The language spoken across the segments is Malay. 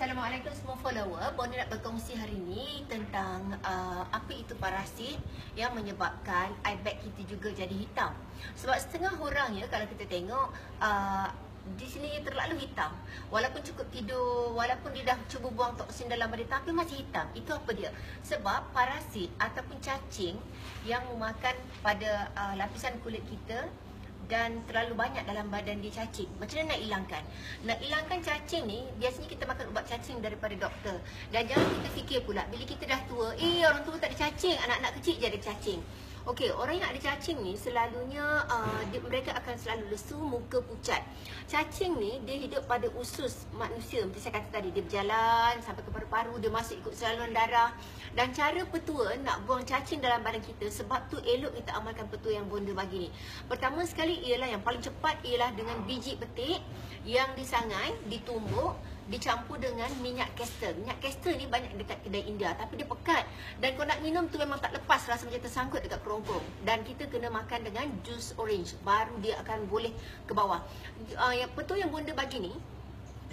Assalamualaikum semua follower. Bonda nak berkongsi hari ini tentang apa itu parasit yang menyebabkan eye bag kita juga jadi hitam. Sebab setengah orang ya, kalau kita tengok di sini terlalu hitam. Walaupun cukup tidur, walaupun dia dah cuba buang toksin dalam badan, tapi masih hitam. Itu apa dia? Sebab parasit ataupun cacing yang memakan pada lapisan kulit kita dan terlalu banyak dalam badan dia cacing. Macam mana nak hilangkan? Nak hilangkan cacing ni, biasanya kita makan ubat cacing daripada doktor. Dan jangan kita fikir pula, bila kita dah tua, orang tua tak ada cacing, anak-anak kecil je ada cacing. Okey, orang yang ada cacing ni selalunya mereka akan selalu lesu, muka pucat. Cacing ni dia hidup pada usus manusia. Macam saya kata tadi, dia berjalan sampai ke paru-paru, dia masuk ikut saluran darah. Dan cara petua nak buang cacing dalam badan kita, sebab tu elok kita amalkan petua yang bonda bagi ni. Pertama sekali ialah yang paling cepat ialah dengan biji betik yang disangai, ditumbuk, dicampur dengan minyak castor. Minyak castor ni banyak dekat kedai India, tapi dia pekat. Dan kau nak minum tu memang tak lepas, rasa macam tersangkut dekat kerongkong. Dan kita kena makan dengan jus orange, baru dia akan boleh ke bawah. Yang petua yang bonda bagi ni,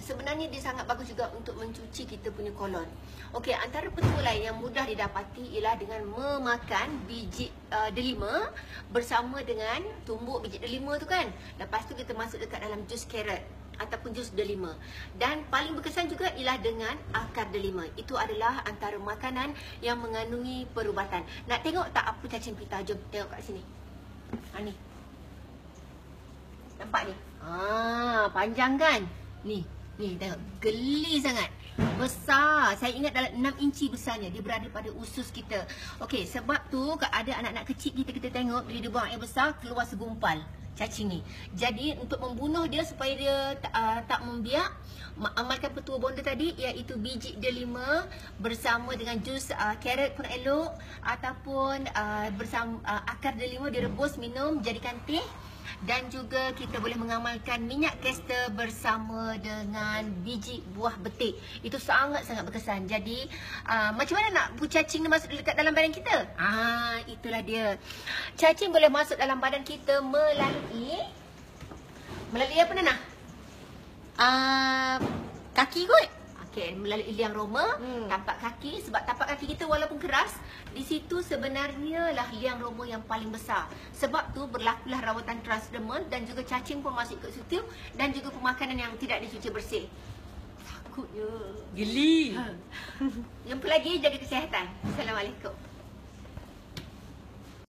sebenarnya dia sangat bagus juga untuk mencuci kita punya kolon. Okey, antara petua lain yang mudah didapati ialah dengan memakan biji delima bersama dengan tumbuk biji delima tu kan. Lepas tu kita masuk dekat dalam jus carrot ataupun jus delima. Dan paling berkesan juga ialah dengan akar delima. Itu adalah antara makanan yang mengandungi perubatan. Nak tengok tak apa cacing pita? Jom tengok kat sini. Ni. Nampak ni? Panjang kan? Ni tengok. Geli sangat. Besar. Saya ingat dalam 6 inci besarnya. Dia berada pada usus kita. Okey, sebab tu ada anak-anak kecil kita tengok bila dia buang air besar, keluar segumpal cacing ni. Jadi untuk membunuh dia supaya dia tak membiak, amalkan petua bonda tadi, iaitu biji delima bersama dengan jus carrot pun elok, ataupun bersama akar delima direbus minum jadikan teh. Dan juga kita boleh mengamalkan minyak castor bersama dengan biji buah betik. Itu sangat-sangat berkesan. Jadi macam mana nak cacing ni masuk dekat dalam badan kita? Itulah dia. Cacing boleh masuk dalam badan kita melalui apa Nana? Kaki kot. Okay, melalui liang roma, tapak kaki. Sebab tapak kaki kita walaupun keras, di situ sebenarnya lah liang roma yang paling besar. Sebab tu berlakulah rawatan transdermal dan juga cacing pun masuk ke situ, dan juga pemakanan yang tidak dicuci bersih. Takutnya. Geli. Jumpa lagi, jaga kesihatan. Assalamualaikum.